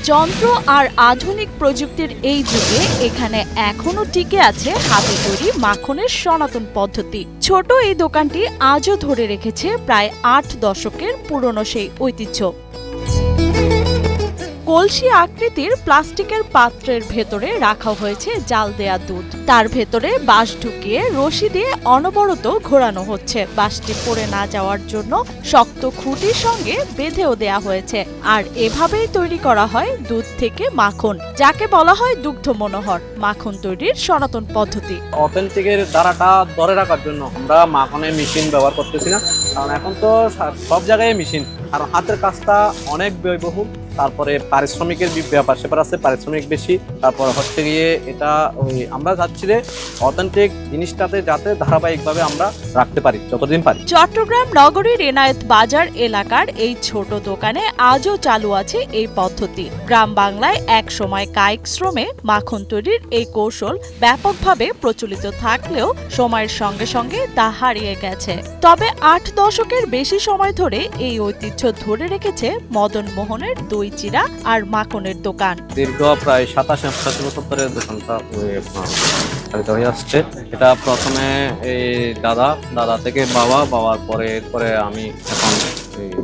যন্ত্র আর আধুনিক প্রযুক্তির এই যুগে এখানে এখনো টিকে আছে হাতে তৈরি মাখনের সনাতন পদ্ধতি। ছোট এই দোকানটি আজও ধরে রেখেছে প্রায় ৮ দশকের পুরনো সেই ঐতিহ্য। কলসি আকৃতির প্লাস্টিকের পাত্রের ভেতরে রাখা হয়েছে জাল দেয়া দুধ। তার ভেতরে বাঁশ ঢুকিয়ে রশি দিয়ে অনবরত ঘোরানো হচ্ছে। বাঁশটি পড়ে না যাওয়ার জন্য শক্ত খুঁটির সঙ্গে বেঁধেও দেয়া হয়েছে। আর এভাবেই তৈরি করা হয় দুধ থেকে মাখন, যাকে বলা হয় দুগ্ধ মনোহর। মাখন তৈরির সনাতন পদ্ধতি। অথেন্টিকের ধারাটা ধরে রাখার জন্য আমরা মাখনের মেশিন ব্যবহার করতেছি না, কারণ এখন তো সব জায়গায় মেশিন, আর হাতের কাজটা অনেক ব্যয়বহুল। তারপরে পারিশ্রমিকের ব্যাপার সেপার আছে, পারিশ্রমিক বেশি। তারপর হচ্ছে গিয়ে এটা আমরা চাচ্ছি যে অথেন্টিক জিনিসটাতে যাতে ধারাবাহিকভাবে আমরা রাখতে পারি যতদিন পারি। চট্টগ্রাম নগরীর এনায়েত বাজার এলাকার এই ছোট দোকানে আজও চালু আছে এই পদ্ধতি। গ্রাম বাংলায় এক সময় কায়িক শ্রমে মাখন তৈরির এই কৌশল ব্যাপকভাবে প্রচলিত থাকলেও সময়ের সঙ্গে সঙ্গে তা হারিয়ে গেছে। তবে ৮ দশকের বেশি সময় ধরে এই ঐতিহ্য ধরে রেখেছে মদন মোহনের দই চিরা আর মাখনের দোকান। দীর্ঘ প্রায় ২৭-৮৮ বছর ধরে দোকানটা চালিত হয়ে আসছে। এটা প্রথমে এই দাদা থেকে বাবার পরে আমি এখন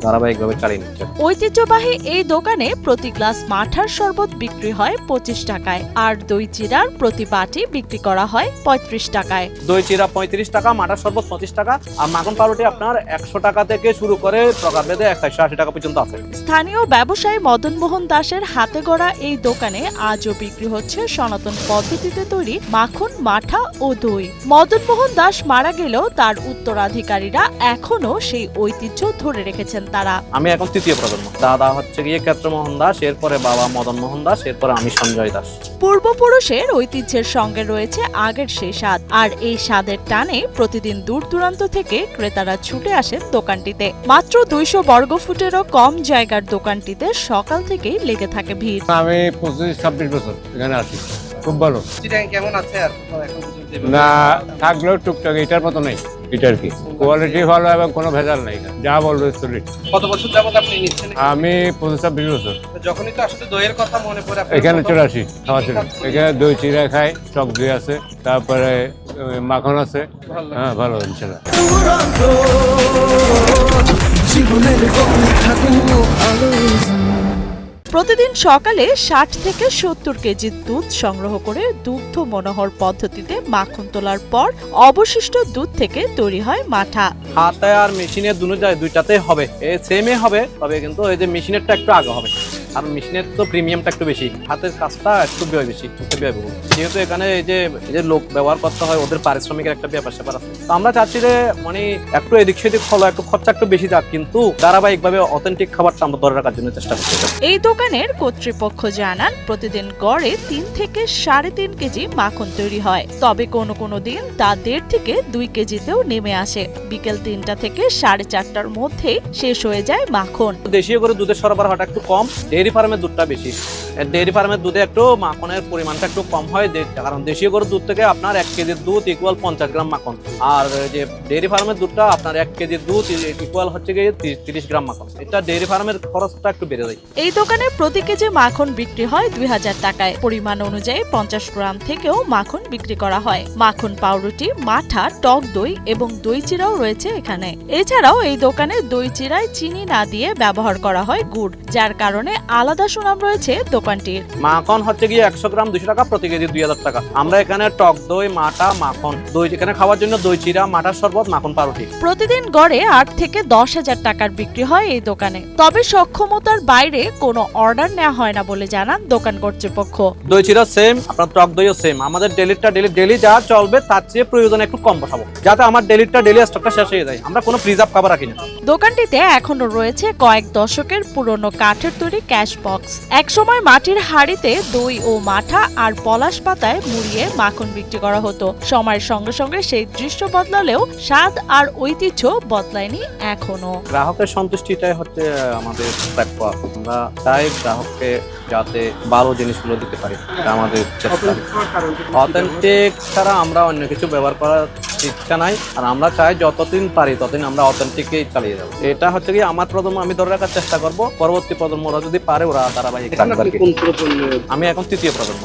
ধারাবাহিকভাবে চালিয়ে নিচ্ছি। ঐতিহ্যবাহী এই দোকানে প্রতি গ্লাস মাঠার শরবত বিক্রি হয় ২৫ টাকায়, আর দই চিরার প্রতি বাটি বিক্রি করা হয় ৩৫ টাকায়। দই চিরা ৩৫ টাকা, মাঠার শরবত ২৫ টাকা, আর মাখন পাউরুটি আপনার ১০০ টাকা থেকে শুরু করে প্রকারভেদে ১৮০ টাকা পর্যন্ত আছে। স্থানীয় ব্যবসায়ী মদন মোহন দাসের হাতে গড়া এই দোকানে আজও বিক্রি হচ্ছে সনাতন পদ্ধতিতে তৈরি মাখন, মাঠা ও দই। মদন মোহন দাস মারা গেলেও তার উত্তরাধিকারীরা এখনো সেই ঐতিহ্য ধরে রেখেছেন তারা। আমি এখন তৃতীয় প্রজন্ম। দাদা হচ্ছে গিয়ে ক্ষেত্রমোহন দাস, এরপরে বাবা মদন মোহন দাস, এরপরে আমি সঞ্জয় দাস। পূর্বপুরুষের ঐতিহ্যের সঙ্গে রয়েছে আগের সেই স্বাদ, আর এই স্বাদের টানে প্রতিদিন দূর দূরান্ত থেকে ক্রেতারা ছুটে আসেন দোকানটিতে। মাত্র ২০০ বর্গফুটেরও কম জায়গার দোকানটিতে সকাল থেকেই লেগে থাকে ভিড়। আমি ২৫-২৬ বছর এখানে আসি, খুব ভালো। কেমন আছে আর না থাকলেও টুকটাক এটার মতো নেই, এটার কি কোয়ালিটি ভালো এবং কোনো ভেজাল নাই, যা বলবো চলি। কত বছর যাবত আপনি নিচ্ছেন? আমি ২৫-২৬ বছর। যখনই তো আসলে দইয়ের কথা মনে পড়ে এখানে চলে আসি খাওয়া ছিল। এখানে দই চিরা খাই, টক দই আছে, তারপরে মাখন আছে। হ্যাঁ ভালো ইনশাল্লাহ। প্রতিদিন সকালে ৬০ থেকে ৭০ কেজি দুধ সংগ্রহ করে দুগ্ধ মনোহর পদ্ধতিতে মাখন তোলার পর অবশিষ্ট দুধ থেকে তৈরি হয় মাঠা। হাতে আর মেশিনের দুইটাতে হবে, সেমই হবে, তবে কিন্তু এই যে মেশিনেরটা একটু আগে হবে, আর মেশিনের তো প্রিমিয়ামটা একটু বেশি, হাতের কাজটা একটু ব্যয় বেশি, ব্যয়বহুল। যেহেতু এখানে এই যে লোক ব্যবহার করতে হয়, ওদের পারিশ্রমিকের একটা ব্যাপার স্যাপার আছে। তো আমরা চাচ্ছি যে মানে একটু এদিক সেদিক হলো, একটু খরচা একটু বেশি যাক, কিন্তু ধারাবাহিকভাবে অথেন্টিক খাবারটা আমরা ধরে রাখার জন্য চেষ্টা করতে চাই। এই দোকানের কর্তৃপক্ষ জানান প্রতিদিন গড়ে ৩ থেকে ৩.৫ কেজি মাখন তৈরি হয়, তবে কোনো দিন তা ১.৫ থেকে ২ কেজিতেও নেমে আসে। বিকেল ৩টা থেকে ৪:৩০টার মধ্যেই শেষ হয়ে যায় মাখন। দেশীয় করে দুধের সরবরাহটা একটু কম, ডেয়ারি ফার্মের দুধটা বেশি। ডেয়ারি ফার্মের দুধে একটু মাখনের পরিমাণটা একটু কম হয়, কারণ দেশীয় গরুর দুধ থেকে আপনার ১ কেজির দুধ ইকুয়াল ৫০ গ্রাম মাখন, আর যে ডেয়ারি ফার্মের দুধটা আপনার 1 কেজির দুধ ইকুয়াল হচ্ছে গিয়ে ৩০ গ্রাম মাখন। এটা ডেয়ারি ফার্মের খরচটা একটু বেড়ে যায়। এই দোকানে প্রতি কেজি মাখন বিক্রি হয় ২০০০ টাকায়। পরিমাণ অনুযায়ী ৫০ গ্রাম থেকেও মাখন বিক্রি করা হয়। মাখন, পাউরুটি, মাঠা, টক দই এবং দই চিরাও রয়েছে এখানে। এছাড়াও এই দোকানে দই চিরায় চিনি না দিয়ে ব্যবহার করা হয় গুড়, যার কারণে আলাদা সুনাম রয়েছে দোকানটির। মাখন হচ্ছে গিয়ে ১০০ গ্রাম ২০০ টাকা, প্রতি কেজি ২০০০ টাকা। আমরা এখানে টক দই, মাঠা, মাখন, দই এখানে খাওয়ার জন্য দই চিরা, মাঠার শরবত, মাখন পাউরুটি। প্রতিদিন গড়ে ৮ থেকে ১০,০০০ টাকার বিক্রি হয় এই দোকানে। তবে সক্ষমতার বাইরে কোনো অর্ডার নেওয়া হয় না বলে জানান দোকান কর্তৃপক্ষ। দই চিরা সেম, আপনার টক দইও সেম। আমাদের ডেলি যা চলবে তার চেয়ে প্রয়োজনে একটু কম বসাবো, যাতে আমার ডেলি স্টকটা শেষ হয়ে যায়। আমরা কোনো প্রিজার্ভ খাবার রাখি না। দোকানটিতে এখনো রয়েছে কয়েক দশকের পুরনো কাঠের তৈরি ক্যাশ বক্স। একসময় মাটির হাঁড়িতে দই ও মাঠা আর পলাশ পাতায় মুড়িয়ে মাখন বিক্রি করা হতো। সময়ের সঙ্গে সঙ্গে সেই দৃশ্য বদলালেও স্বাদ আর ঐতিহ্য বদলায়নি এখনো। গ্রাহকের সন্তুষ্টিটাই হচ্ছে আমাদের প্রাপ্য। আমরা চাই গ্রাহককে যাতে ভালো জিনিসগুলো দিতে পারি, আমাদের চেষ্টা। অথেন্টিক ছাড়া আমরা অন্য কিছু ব্যবহার করার ইচ্ছা নাই। আর আমরা চাই যতদিন পারি ততদিন আমরা অথেন্টিকই চালিয়ে যাবো। এটা হচ্ছে কি আমার প্রজন্ম আমি ধরে রাখার চেষ্টা করব, পরবর্তী প্রজন্ম ওরা যদি পারে ওরা ধারাবাহিক এখন থাকবে আর আপনি কি। কোন প্রজন্মের? আমি এখন তৃতীয় প্রজন্ম।